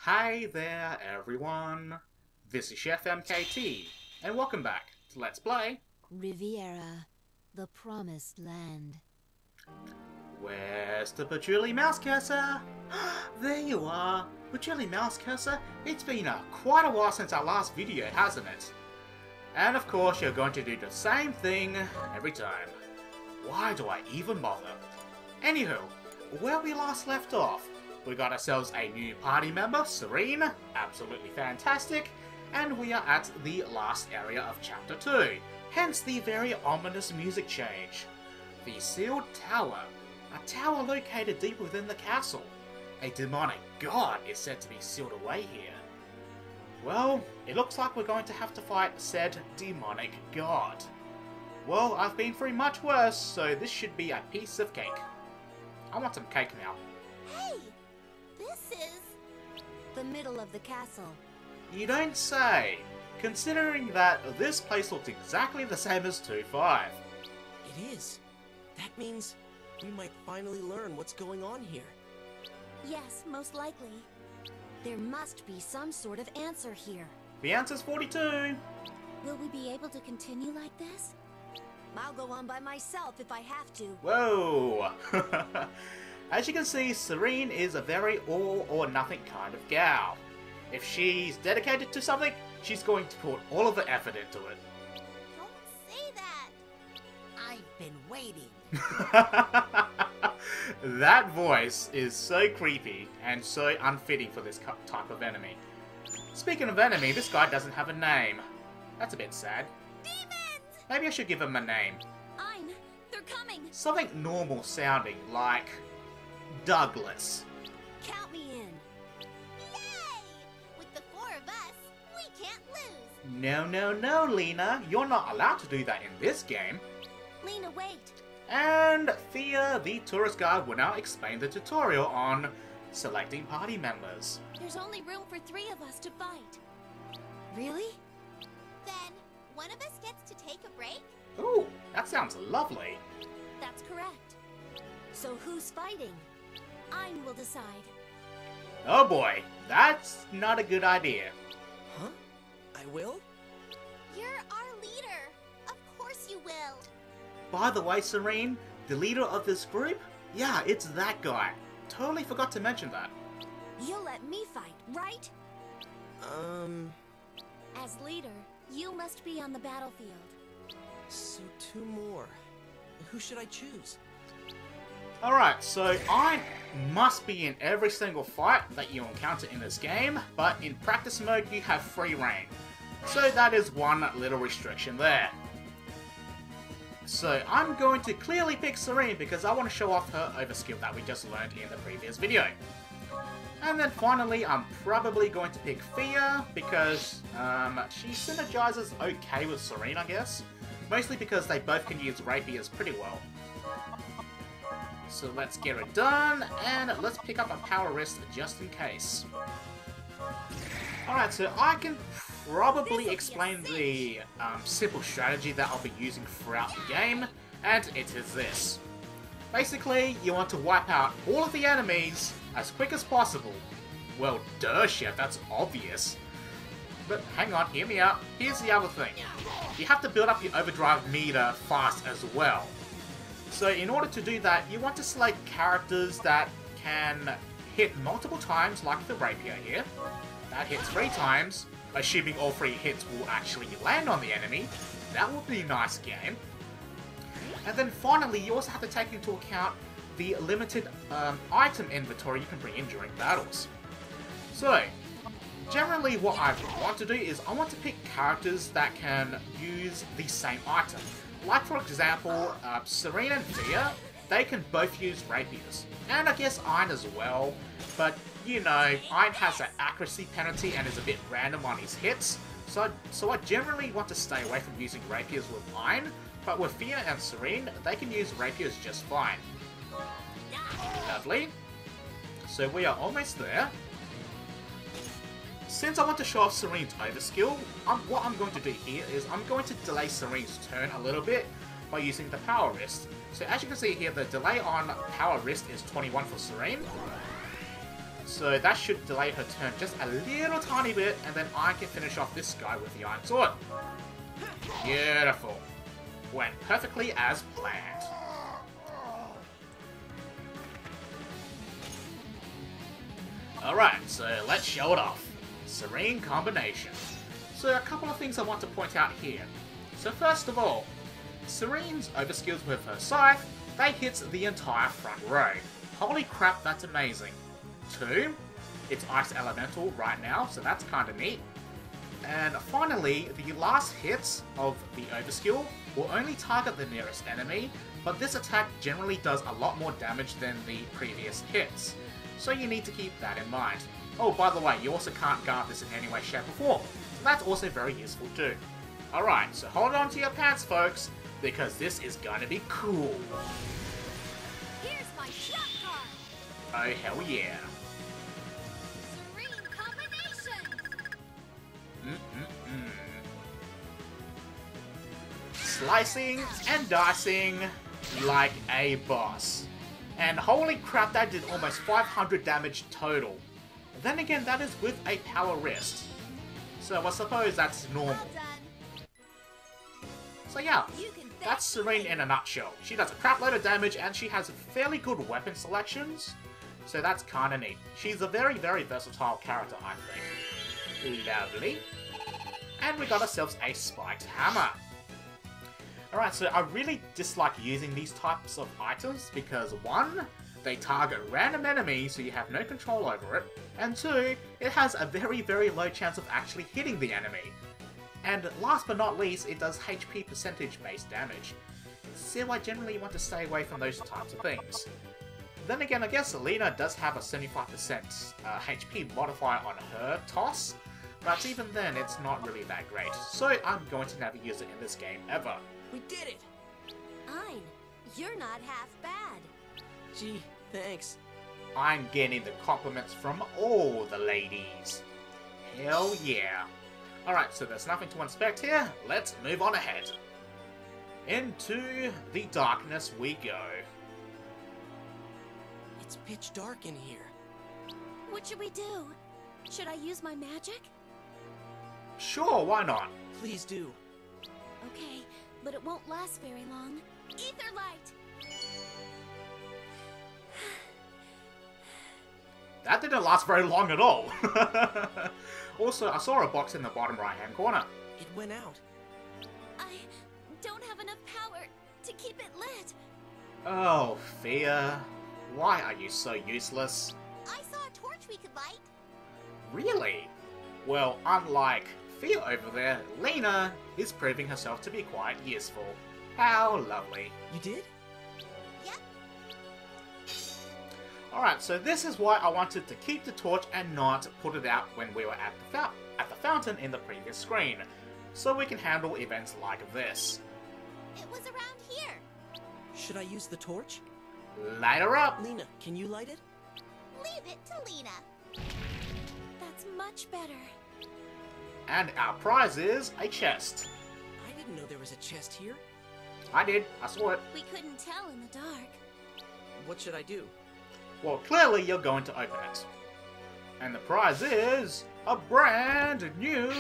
Hey there everyone, this is ChefMKT, and welcome back to Let's Play Riviera, the promised land. Where's the Patchouli Mouse Cursor? There you are! Patchouli Mouse Cursor, it's been quite a while since our last video, hasn't it? And of course you're going to do the same thing every time. Why do I even bother? Anywho, where we last left off, we got ourselves a new party member, Serene, absolutely fantastic, and we are at the last area of Chapter 2, hence the very ominous music change. The Sealed Tower, a tower located deep within the castle. A demonic god is said to be sealed away here. Well, it looks like we're going to have to fight said demonic god. Well, I've been through much worse, so this should be a piece of cake. I want some cake now. Hey! This is... the middle of the castle. You don't say, considering that this place looks exactly the same as 2-5. It is. That means we might finally learn what's going on here. Yes, most likely. There must be some sort of answer here. The answer's 42. Will we be able to continue like this? I'll go on by myself if I have to. Whoa! As you can see, Serene is a very all-or-nothing kind of gal. If she's dedicated to something, she's going to put all of the effort into it. Don't say that! I've been waiting. That voice is so creepy and so unfitting for this type of enemy. Speaking of enemy, this guy doesn't have a name. That's a bit sad. Demons! Maybe I should give him a name. They're coming! Something normal sounding, like Douglas. Count me in. Yay! With the four of us, we can't lose. No, Lena. You're not allowed to do that in this game. Lena, wait. And Thea, the tourist guide, will now explain the tutorial on selecting party members. There's only room for 3 of us to fight. Really? Then, one of us gets to take a break? Ooh, that sounds lovely. That's correct. So who's fighting? I will decide. Oh boy, that's not a good idea. Huh? I will? You're our leader. Of course you will. By the way, Serene, the leader of this group? Yeah, it's that guy. Totally forgot to mention that. You'll let me fight, right? As leader, you must be on the battlefield. So 2 more. Who should I choose? Alright, so I must be in every single fight that you encounter in this game, but in practice mode you have free reign. So that is one little restriction there. So I'm going to clearly pick Serene because I want to show off her overskill that we just learned in the previous video. And then finally I'm probably going to pick Thea because she synergizes okay with Serene, I guess. Mostly because they both can use rapiers pretty well. So let's get it done, and let's pick up a power wrist just in case. Alright, so I can probably explain the simple strategy that I'll be using throughout the game, and it is this. Basically, you want to wipe out all of the enemies as quick as possible. Well, duh, Chef, that's obvious. But hang on, hear me out. Here's the other thing. You have to build up your overdrive meter fast as well. So in order to do that, you want to select characters that can hit multiple times, like the rapier here. That hits 3 times, assuming all 3 hits will actually land on the enemy. That would be a nice game. And then finally, you also have to take into account the limited item inventory you can bring in during battles. So, generally what I want to do is I want to pick characters that can use the same item. Like for example, Serene and Thea, they can both use rapiers. And I guess Ein as well, but you know, Ein has an accuracy penalty and is a bit random on his hits, so I generally want to stay away from using rapiers with Ein, but with Thea and Serene, they can use rapiers just fine. Lovely. So we are almost there. Since I want to show off Serene's overskill, what I'm going to do here is I'm going to delay Serene's turn a little bit by using the power wrist. So as you can see here, the delay on power wrist is 21 for Serene. So that should delay her turn just a little tiny bit, and then I can finish off this guy with the Iron Sword. Beautiful. Went perfectly as planned. Alright, so let's show it off. Serene combination. So a couple of things I want to point out here. So first of all, Serene's overskills with her scythe, they hit the entire front row. Holy crap, that's amazing. 2, it's Ice Elemental right now, so that's kinda neat. And finally, the last hits of the overskill will only target the nearest enemy, but this attack generally does a lot more damage than the previous hits. So you need to keep that in mind. Oh, by the way, you also can't guard this in any way, shape, or form. So that's also very useful too. Alright, so hold on to your pants, folks, because this is gonna be cool. Here's my shot card. Oh, hell yeah. Serene combination. Slicing and dicing like a boss. And holy crap, that did almost 500 damage total. Then again, that is with a power wrist. So I suppose that's normal. Well done. So yeah, You can thank that's Serene in a nutshell. She does a crap load of damage and she has fairly good weapon selections. So that's kinda neat. She's a very, very versatile character, I think. Lovely. And we got ourselves a spiked hammer. Alright, so I really dislike using these types of items because 1, they target random enemies so you have no control over it, and 2, it has a very, very low chance of actually hitting the enemy. And last but not least, it does HP percentage based damage. So I generally want to stay away from those types of things. Then again, I guess Ledah does have a 75% HP modifier on her toss, but even then it's not really that great, so I'm going to never use it in this game ever. We did it! Ein, you're not half bad. Gee, thanks. I'm getting the compliments from all the ladies. Hell yeah. Alright, so there's nothing to inspect here, let's move on ahead. Into the darkness we go. It's pitch dark in here. What should we do? Should I use my magic? Sure, why not? Please do. Okay, but it won't last very long. Ether light! That didn't last very long at all. Also, I saw a box in the bottom right hand corner. It went out. I don't have enough power to keep it lit. Oh, Fia. Why are you so useless? I saw a torch we could light. Really? Well, unlike Fia over there, Lena is proving herself to be quite useful. How lovely. You did? Yep. Alright, so this is why I wanted to keep the torch and not put it out when we were at the fountain in the previous screen, so we can handle events like this. It was around here. Should I use the torch? Light her up! Lena, can you light it? Leave it to Lena. That's much better. And our prize is a chest. I didn't know there was a chest here. I did, I saw it. We couldn't tell in the dark. What should I do? Well, clearly you're going to open it. And the prize is a brand new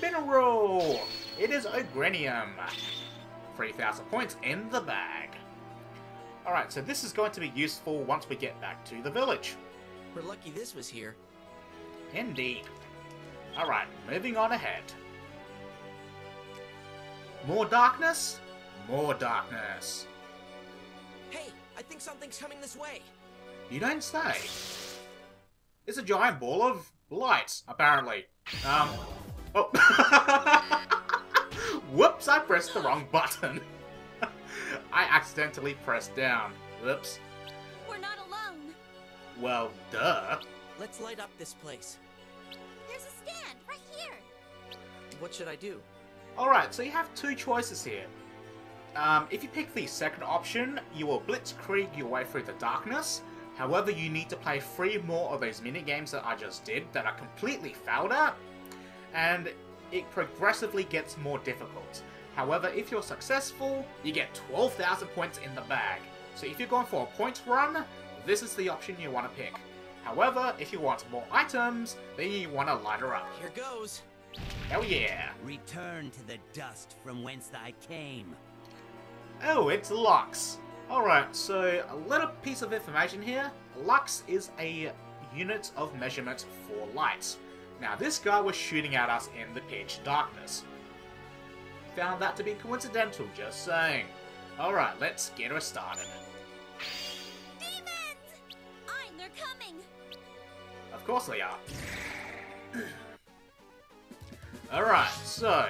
mineral! It is Ogrenium. 3,000 points in the bag. Alright, so this is going to be useful once we get back to the village. We're lucky this was here. Indeed. Alright, moving on ahead. More darkness? More darkness. Hey, I think something's coming this way. You don't say. It's a giant ball of light, apparently. Oh. Whoops, I pressed the wrong button. I accidentally pressed down. Whoops. We're not alone. Well, duh. Let's light up this place. There's a stand right here. What should I do? Alright, so you have two choices here. If you pick the second option, you will blitzkrieg your way through the darkness. However, you need to play 3 more of those mini-games that I just did that I completely failed at. And it progressively gets more difficult. However, if you're successful, you get 12,000 points in the bag. So if you're going for a points run, this is the option you want to pick. However, if you want more items, then you want to light her up. Here goes. Hell yeah! Return to the dust from whence I came. Oh, it's Lux. Alright, so a little piece of information here. Lux is a unit of measurement for light. Now, this guy was shooting at us in the pitch darkness. Found that to be coincidental, just saying. Alright, let's get her started. Demons! They're coming! Of course they are. Alright, so,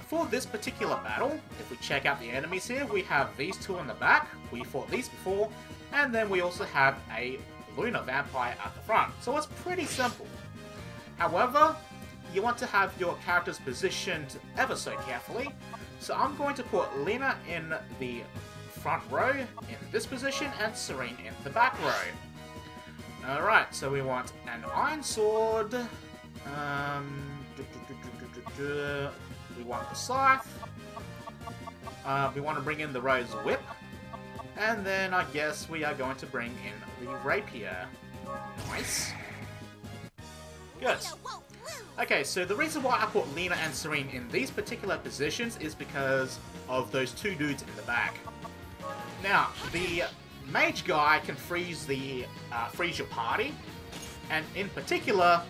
for this particular battle, if we check out the enemies here, we have these two in the back, we fought these before, and then we also have a lunar vampire at the front, so it's pretty simple. However, you want to have your characters positioned ever so carefully, so I'm going to put Lena in the front row, in this position, and Serene in the back row. Alright, so we want an iron sword, we want the scythe, we want to bring in the rose whip, and then I guess we are going to bring in the rapier. Nice. Good. Okay, so the reason why I put Lena and Serene in these particular positions is because of those two dudes in the back. Now, the mage guy can freeze your party, and in particular,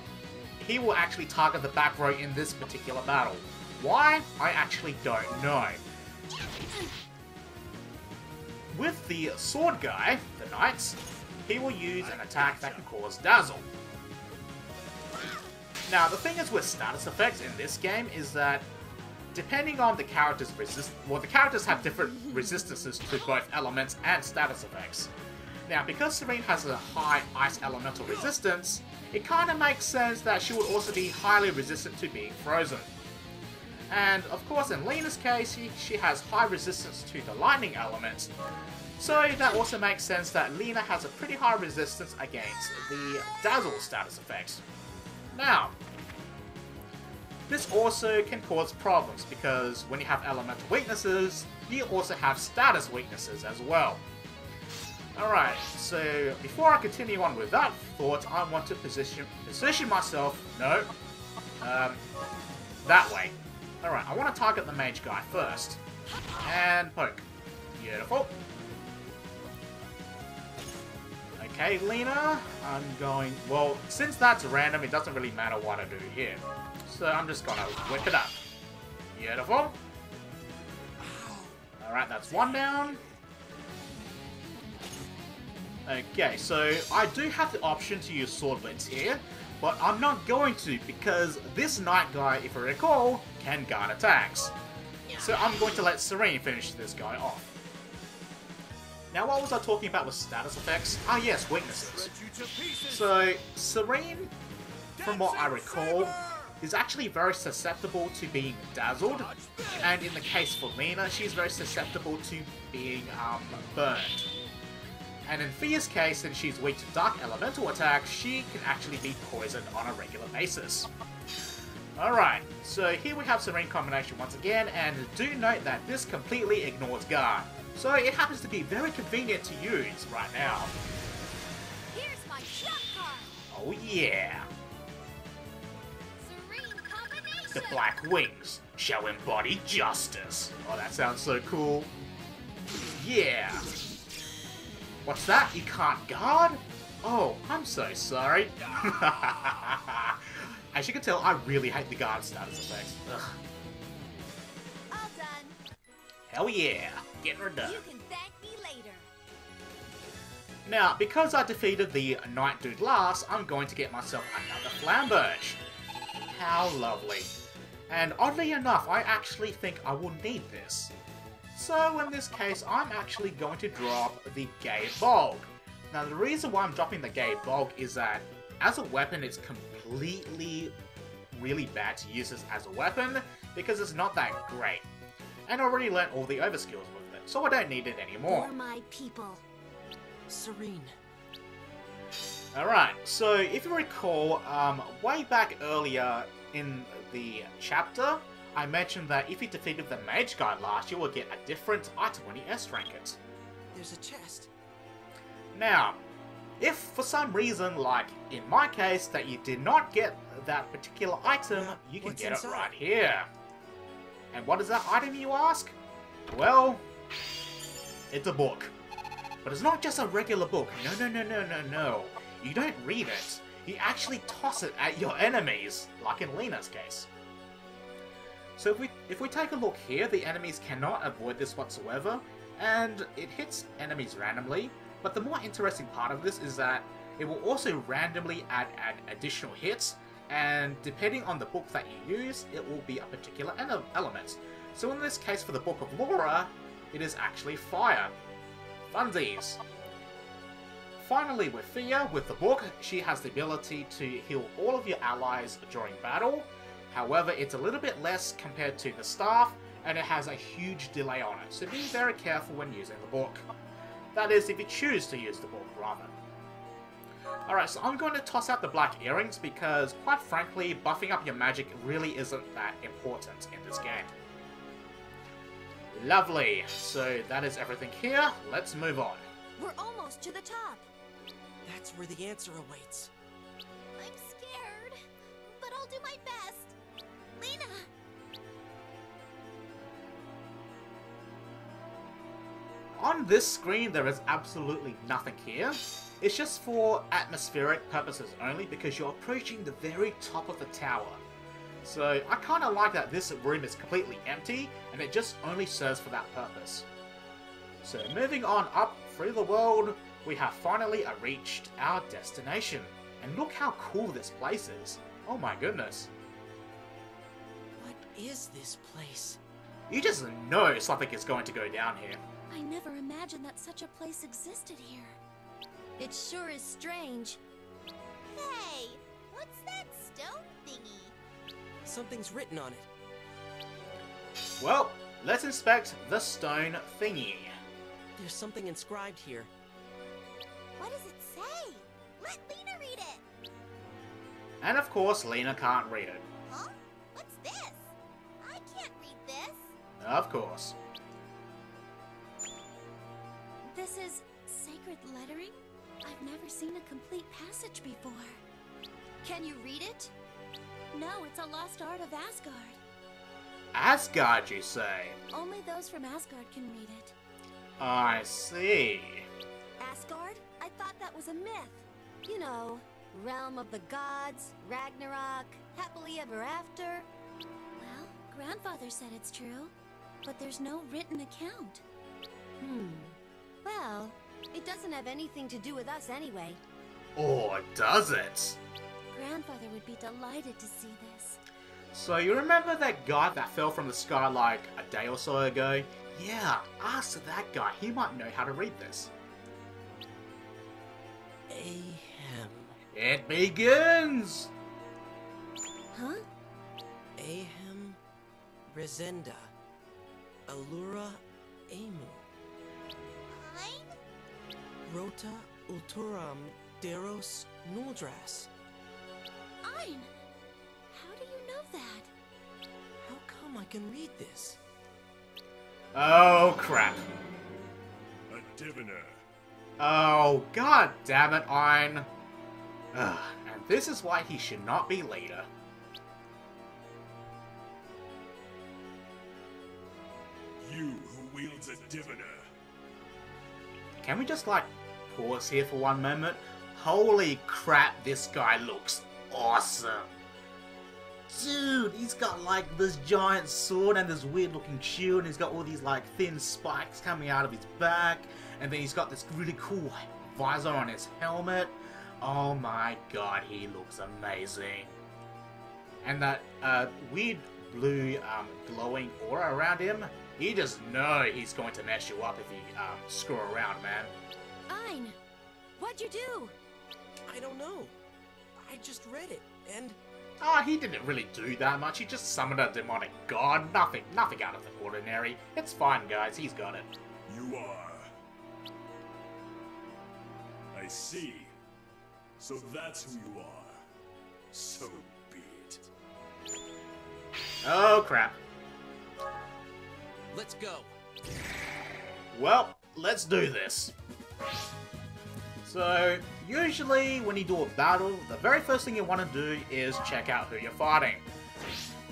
he will actually target the back row in this particular battle. Why? I actually don't know. With the sword guy, the knights, he will use an attack that can cause dazzle. Now, the thing is with status effects in this game is that depending on the character's the characters have different resistances to both elements and status effects. Now, because Serene has a high ice elemental resistance, it kind of makes sense that she would also be highly resistant to being frozen. And of course, in Lena's case, she has high resistance to the lightning element, so that also makes sense that Lena has a pretty high resistance against the dazzle status effects. Now, this also can cause problems because when you have elemental weaknesses, you also have status weaknesses as well. Alright, so before I continue on with that thought, I want to position myself, that way. Alright, I want to target the mage guy first. And poke. Beautiful. Okay, Lena, I'm going... Well, since that's random, it doesn't really matter what I do here. So I'm just gonna whip it up. Beautiful. Alright, that's one down. Okay, so I do have the option to use swordlets here, but I'm not going to because this knight guy, if I recall, can guard attacks. So I'm going to let Serene finish this guy off. Now, what was I talking about with status effects? Ah, yes, weaknesses. So, Serene, from what I recall, is actually very susceptible to being dazzled, and in the case for Lena, she's very susceptible to being burned. And in Fia's case, since she's weak to dark elemental attacks, she can actually be poisoned on a regular basis. Alright, so here we have Serene combination once again, and do note that this completely ignores guard. So it happens to be very convenient to use right now. Here's my trump card. Oh yeah! Serene combination. The black wings shall embody justice. Oh, that sounds so cool. Yeah! What's that? You can't guard? Oh, I'm so sorry. As you can tell, I really hate the guard status effects. Ugh. All done. Hell yeah! Getting her done. You can thank me later. Now, because I defeated the Knight Dude last, I'm going to get myself another Flamberge. How lovely. And oddly enough, I actually think I will need this. So in this case, I'm actually going to drop the Gay Bulg. Now the reason why I'm dropping the Gay Bulg is that as a weapon, it's completely really bad to use this as a weapon because it's not that great. And I already learnt all the overskills with it, so I don't need it anymore. For my people. Serene. Alright, so if you recall, way back earlier in the chapter, I mentioned that if you defeated the Mage Guy last, you will get a different item when you S-rank it. There's a chest. Now, If for some reason, like in my case, that you did not get that particular item, you can What's get inside? it right here. And what is that item, you ask? Well, it's a book. But it's not just a regular book. No. You don't read it. You actually toss it at your enemies, like in Lena's case. So if we take a look here, the enemies cannot avoid this whatsoever, and it hits enemies randomly. But the more interesting part of this is that it will also randomly add additional hits, and depending on the book that you use, it will be a particular element. So in this case, for the Book of Laura, it is actually fire. Funsies. Finally, with Thea, with the book, she has the ability to heal all of your allies during battle. However, it's a little bit less compared to the staff, and it has a huge delay on it, so be very careful when using the book. That is, if you choose to use the book, rather. Alright, so I'm going to toss out the black earrings because, quite frankly, buffing up your magic really isn't that important in this game. Lovely, so that is everything here. Let's move on. We're almost to the top. That's where the answer awaits. I'm scared, but I'll do my best. Lena! On this screen, there is absolutely nothing here. It's just for atmospheric purposes only because you're approaching the very top of the tower. So I kind of like that this room is completely empty and it just only serves for that purpose. So moving on up through the world, we have finally reached our destination. And look how cool this place is. Oh my goodness. What is this place? You just know something is going to go down here. I never imagined that such a place existed here. It sure is strange. Hey, what's that stone thingy? Something's written on it. Well, let's inspect the stone thingy. There's something inscribed here. What does it say? Let Lena read it. And of course, Lena can't read it. Huh? What's this? I can't read this. Of course. This is sacred lettering? I've never seen a complete passage before. Can you read it? No, it's a lost art of Asgard. Asgard, you say? Only those from Asgard can read it. I see. Asgard? I thought that was a myth. You know, realm of the gods, Ragnarok, happily ever after. Well, grandfather said it's true, but there's no written account. Well, it doesn't have anything to do with us anyway. Or does it? Grandfather would be delighted to see this. So you remember that guy that fell from the sky like a day or so ago? Yeah, ask that guy. He might know how to read this. Ahem. It begins! Huh? Ahem. Resenda. Allura Emu. Fine? Rota Ulturam Deros Nuldras. Ein! How do you know that? How come I can read this? Oh, crap. A diviner. Oh, god damn it, Ein. Ugh, and this is why he should not be leader. You who wields a diviner. Can we just, like, pause here for one moment? Holy crap, this guy looks awesome. Dude, he's got, like, this giant sword and this weird-looking shield, and he's got all these, like, thin spikes coming out of his back, and then he's got this really cool visor on his helmet. Oh my god, he looks amazing. And that weird blue glowing aura around him, you just know he's going to mess you up if you screw around, man. Ein! What'd you do? I don't know. I just read it, and... Ah, he didn't really do that much. He just summoned a demonic god. Nothing out of the ordinary. It's fine, guys. He's got it. You are. I see. So that's who you are. So be it. Oh, crap. Let's go. Well, let's do this. So, usually when you do a battle, the very first thing you want to do is check out who you're fighting.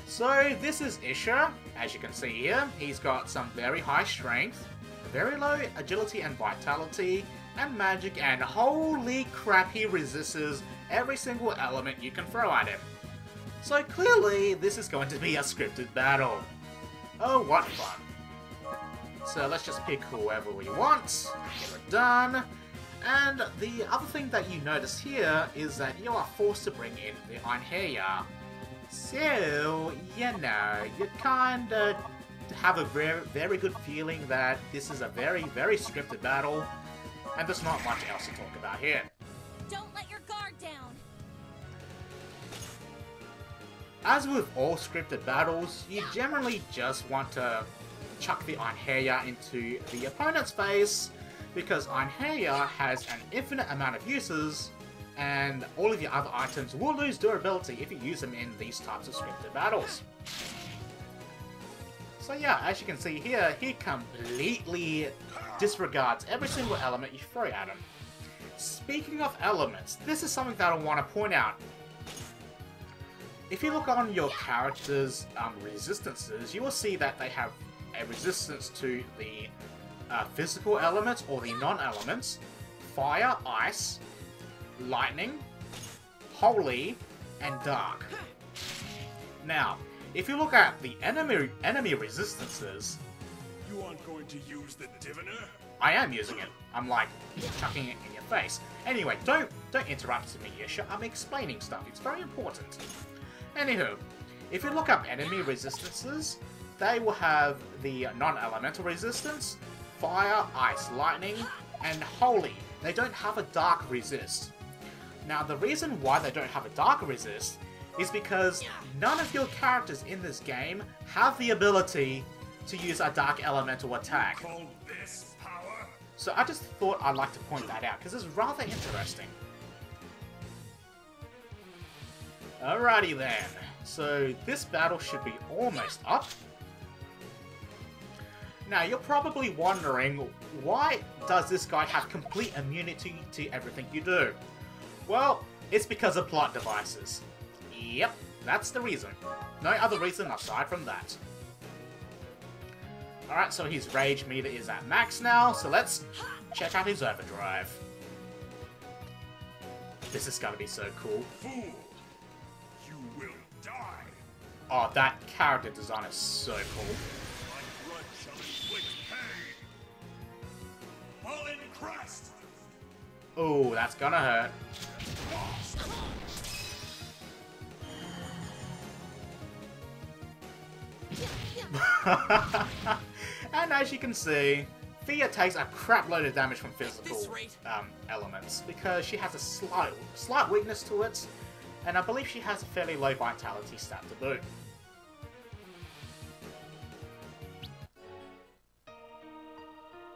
So, this is Einherjar, as you can see here. He's got some very high strength, very low agility and vitality, and magic, and holy crap, he resists every single element you can throw at him. So clearly, this is going to be a scripted battle. Oh, what fun. So let's just pick whoever we want, get it done. And the other thing that you notice here is that you are forced to bring in the Einherjar. So, you know, you kinda have a very good feeling that this is a very scripted battle, and there's not much else to talk about here. Don't let your guard down. As with all scripted battles, you generally just want to chuck the Einherjar into the opponent's face, because Einherjar has an infinite amount of uses, and all of your other items will lose durability if you use them in these types of scripted battles. So yeah, as you can see here, he completely disregards every single element you throw at him. Speaking of elements, this is something that I want to point out. If you look on your character's resistances, you will see that they have a resistance to the physical elements or the non-elements, fire, ice, lightning, holy, and dark. Now, if you look at the enemy resistances, You aren't going to use the diviner? I am using it. I'm like chucking it in your face. Anyway, don't interrupt me, Yesha. I'm explaining stuff. It's very important. Anywho, if you look up enemy resistances, they will have the non-elemental resistance, fire, ice, lightning, and holy. They don't have a dark resist. Now, the reason why they don't have a dark resist is because none of your characters in this game have the ability to use a dark elemental attack. Call this power? So I just thought I'd like to point that out, because it's rather interesting. Alrighty then, so this battle should be almost up. Now you're probably wondering, why does this guy have complete immunity to everything you do? Well, it's because of plot devices. Yep, that's the reason. No other reason aside from that. Alright, so his rage meter is at max now, so let's check out his overdrive. This is gonna be so cool. Fool! You will die! Oh, that character design is so cool. My blood shall inflict pain! Fallen crest! Oh, that's gonna hurt. And as you can see, Thea takes a crap load of damage from physical elements because she has a slight weakness to it, and I believe she has a fairly low vitality stat to boot.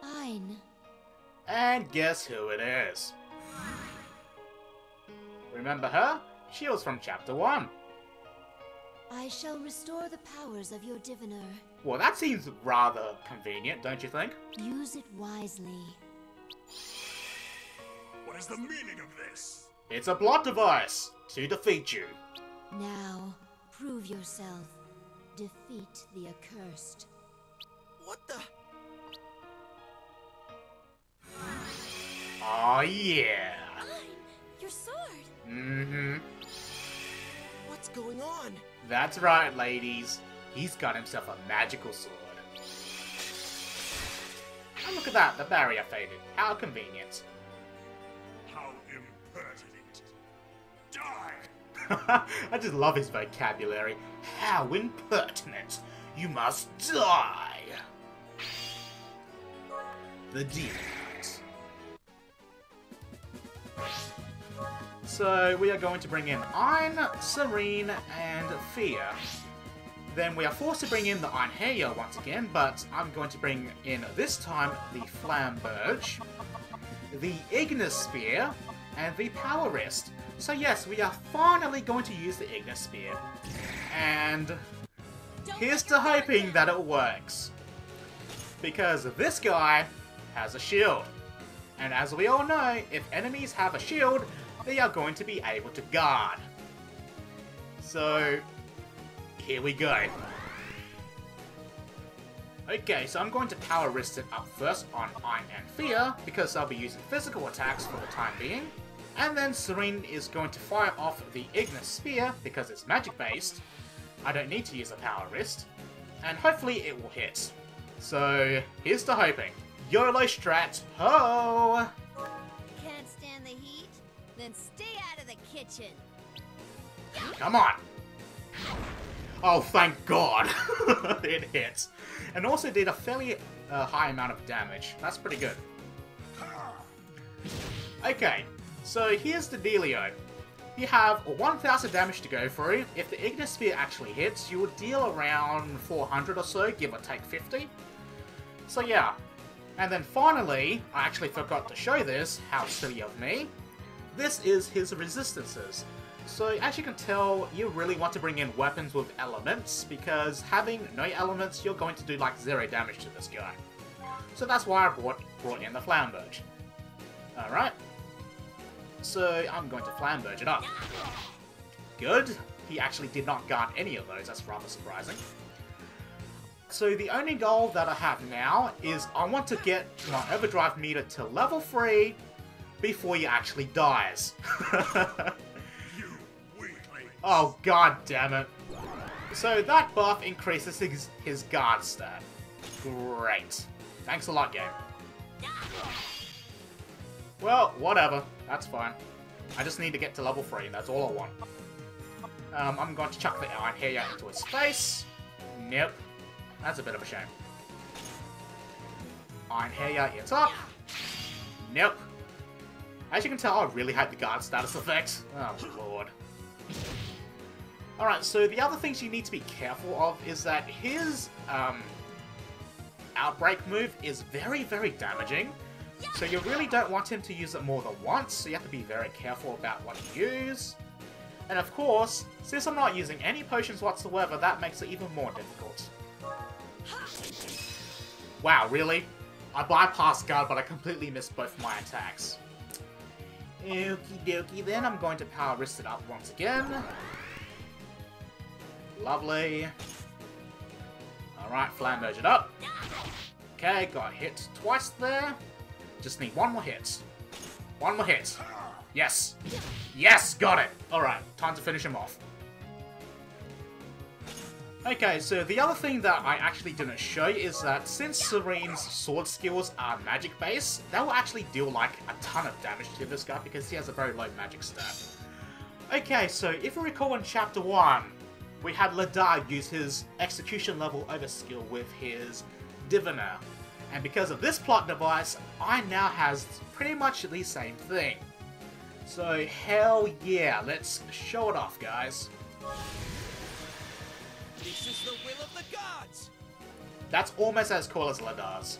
Fine. And guess who it is? Remember her? She was from Chapter 1. I shall restore the powers of your diviner. Well, that seems rather convenient, don't you think? Use it wisely. What is the meaning of this? It's a plot device to defeat you. Now, prove yourself. Defeat the accursed. What the? Oh yeah. Fine. Your sword. Mm-hmm. What's going on? That's right, ladies. He's got himself a magical sword. And look at that, the barrier faded. How convenient. How impertinent! Die! I just love his vocabulary. How impertinent! You must die! The demon. So we are going to bring in Ein, Serene, and Thea. Then we are forced to bring in the Einherjar once again, but I'm going to bring in, this time, the Flamberge, the Ignis Spear, and the Power Wrist. So yes, we are finally going to use the Ignis Spear. And here's to hoping that it works. Because this guy has a shield. And as we all know, if enemies have a shield, they are going to be able to guard. So, here we go. Okay, so I'm going to power wrist it up first on Einherjar, because I'll be using physical attacks for the time being. And then Serene is going to fire off the Ignis Spear, because it's magic based. I don't need to use a power wrist. And hopefully it will hit. So, here's to hoping. YOLO strat, ho! Can't stand the heat? Then stay out of the kitchen. Come on! Oh, thank God! It hit. And also did a fairly high amount of damage. That's pretty good. Okay, so here's the dealio. You have 1,000 damage to go through. If the Ignis Sphere actually hits, you will deal around 400 or so, give or take 50. So yeah. And then finally, I actually forgot to show this, how silly of me. This is his resistances. So as you can tell, you really want to bring in weapons with elements, because having no elements, you're going to do like 0 damage to this guy. So that's why I brought in the Flamberge. Alright. So I'm going to Flamberge it up. Good. He actually did not guard any of those, that's rather surprising. So the only goal that I have now is I want to get my overdrive meter to level 3 before he actually dies. Oh, god damn it. So that buff increases his guard stat. Great. Thanks a lot, game. Well, whatever. That's fine. I just need to get to level 3, that's all I want. I'm going to chuck the Einherjar into his face. Nope. That's a bit of a shame. Einherjar, it's up. Nope. As you can tell, I really hate the guard status effect. Oh, lord. Alright, so the other things you need to be careful of is that his Outbreak move is very, very damaging. So you really don't want him to use it more than once, so you have to be very careful about what you use. And of course, since I'm not using any potions whatsoever, that makes it even more difficult. Wow, really? I bypassed guard, but I completely missed both my attacks. Okie dokie, then I'm going to power wrist it up once again. Lovely. Alright, Flamberge it up. Okay, got hit twice there. Just need one more hit. One more hit. Yes. Yes, got it. Alright, time to finish him off. Okay, so the other thing that I actually didn't show is that since Serene's sword skills are magic based, they will actually deal like a ton of damage to this guy because he has a very low magic stat. Okay, so if you recall in Chapter 1, we had Ledah use his execution level overskill with his Diviner. And because of this plot device, I now has pretty much the same thing. So hell yeah, let's show it off, guys. This is the will of the gods! That's almost as cool as Ledah's.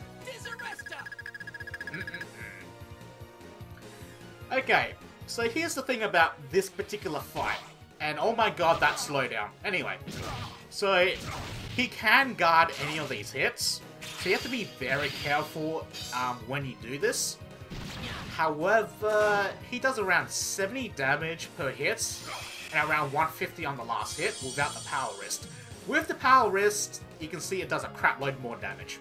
Okay, so here's the thing about this particular fight. And oh my god, that slowdown. Anyway, so he can guard any of these hits. So you have to be very careful when you do this. However, he does around 70 damage per hit, and around 150 on the last hit without the power wrist. With the power wrist, you can see it does a crap load more damage.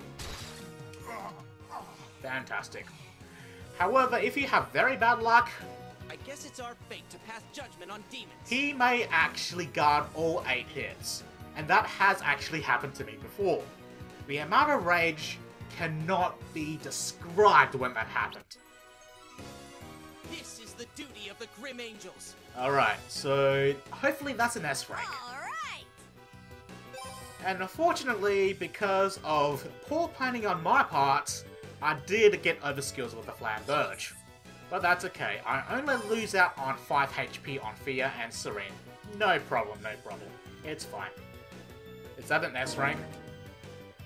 Fantastic. However, if you have very bad luck, I guess it's our fate to pass judgment on demons. he may actually guard all 8 hits. And that has actually happened to me before. The amount of rage cannot be described when that happened. This is the duty of the Grim Angels. Alright, so hopefully that's an S rank. Alright! And unfortunately, because of poor planning on my part, I did get overskills with the Flamberge. But that's okay, I only lose out on 5 HP on Fear and Serene. No problem, no problem. It's fine. Is that an S rank?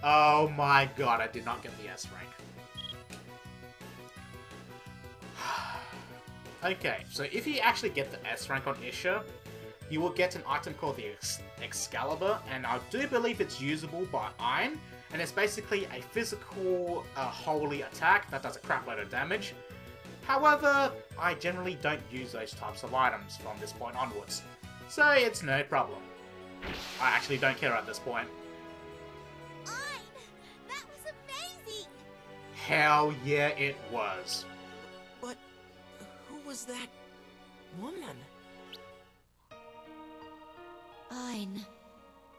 Oh my god, I did not get the S rank. Okay, so if you actually get the S rank on Isha, you will get an item called the Excalibur, and I do believe it's usable by Ein, and it's basically a physical holy attack that does a crap load of damage. However, I generally don't use those types of items from this point onwards, so it's no problem. I actually don't care at this point. Ein, that was amazing! Hell yeah, it was. But who was that woman? Ein,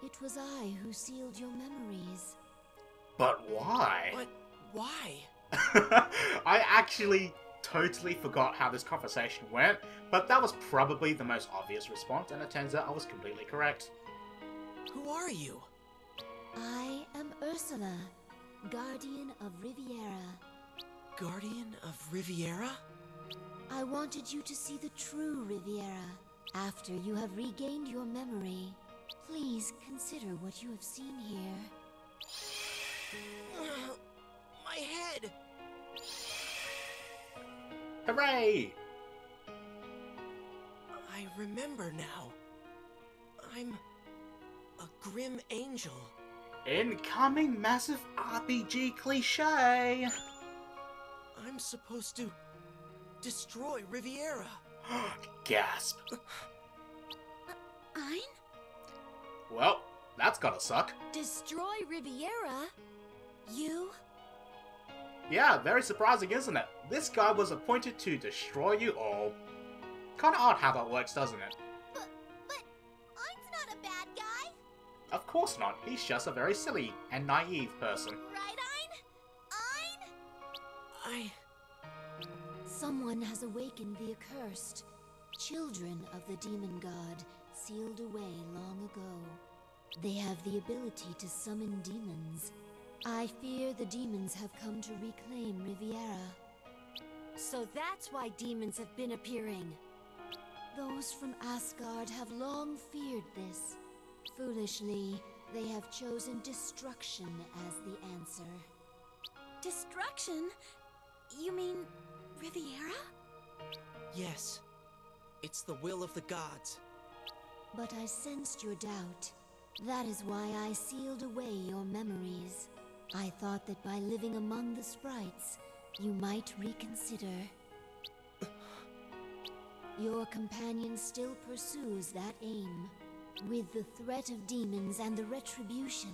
it was I who sealed your memories. But why? But why? I actually totally forgot how this conversation went, but that was probably the most obvious response, and it turns out I was completely correct. Who are you? I am Ursula, Guardian of Riviera. Guardian of Riviera? I wanted you to see the true Riviera. After you have regained your memory, please consider what you have seen here. My head! Hooray! I remember now. I'm a grim angel. Incoming massive RPG cliche! I'm supposed to destroy Riviera. Gasp. Ein? Well, that's gotta suck. Destroy Riviera? You? Yeah, very surprising, isn't it? This guy was appointed to destroy you all. Kinda odd how that works, doesn't it? But Ein's not a bad guy, Of course not, he's just a very silly and naive person. right, Ein? Ein? Someone has awakened the accursed. Children of the demon god, sealed away long ago. They have the ability to summon demons. I fear the demons have come to reclaim Riviera. So that's why demons have been appearing. Those from Asgard have long feared this. Foolishly, they have chosen destruction as the answer. Destruction? You mean Riviera? Yes. It's the will of the gods. But I sensed your doubt. That is why I sealed away your memories. I thought that by living among the sprites, you might reconsider. Your companion still pursues that aim. With the threat of demons and the retribution,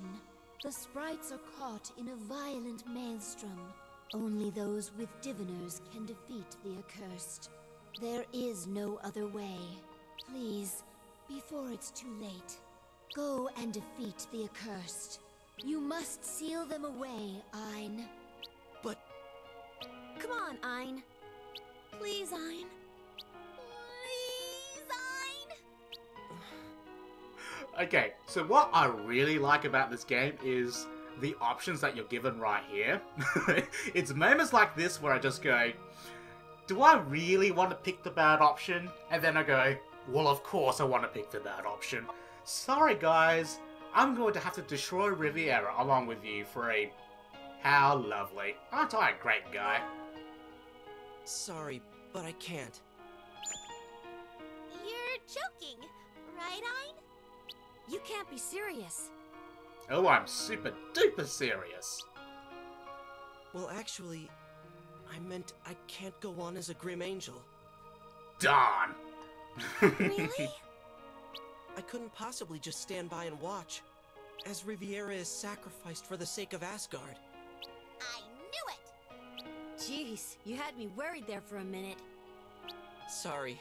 the sprites are caught in a violent maelstrom. Only those with diviners can defeat the accursed. There is no other way. Please, before it's too late, go and defeat the accursed. You must seal them away, Ein. But Come on, Ein. Please, Ein. Please, Ein? Okay, so what I really like about this game is the options that you're given right here. It's moments like this where I just go, do I really want to pick the bad option? And then I go, well, of course I want to pick the bad option. Sorry guys, I'm going to have to destroy Riviera along with you three. How lovely. Aren't I a great guy? sorry, but I can't. You're joking, right, Ein? You can't be serious. Oh, I'm super duper serious. Well, actually, I meant I can't go on as a grim angel. Darn. Really? I couldn't possibly just stand by and watch, as Riviera is sacrificed for the sake of Asgard. I knew it! Jeez, you had me worried there for a minute. Sorry.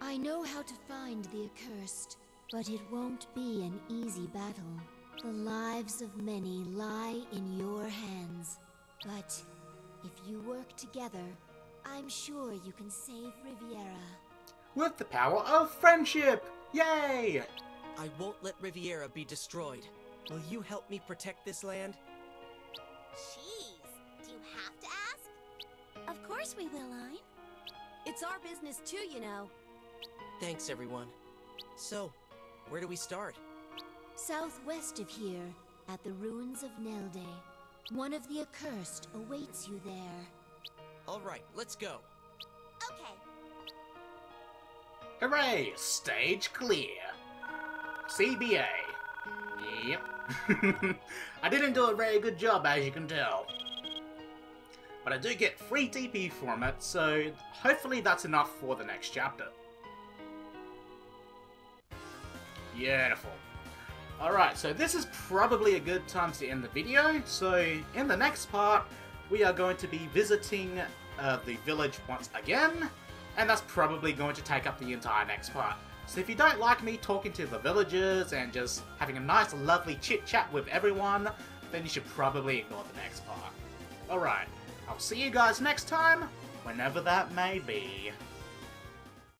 I know how to find the accursed, but it won't be an easy battle. The lives of many lie in your hands. But if you work together, I'm sure you can save Riviera. With the power of friendship! Yay! I won't let Riviera be destroyed. Will you help me protect this land? Jeez, do you have to ask? Of course we will, Ein. It's our business too, you know. Thanks, everyone. So, where do we start? Southwest of here, at the ruins of Ledah. One of the accursed awaits you there. All right, let's go. Okay, Hooray! Stage clear. CBA. Yep. I didn't do a very good job, as you can tell. but I do get free DP from it, so hopefully that's enough for the next chapter. Beautiful. Alright, so this is probably a good time to end the video. So in the next part, we are going to be visiting the village once again, and that's probably going to take up the entire next part. So if you don't like me talking to the villagers and just having a nice lovely chit chat with everyone, then you should probably ignore the next part. Alright, I'll see you guys next time, whenever that may be.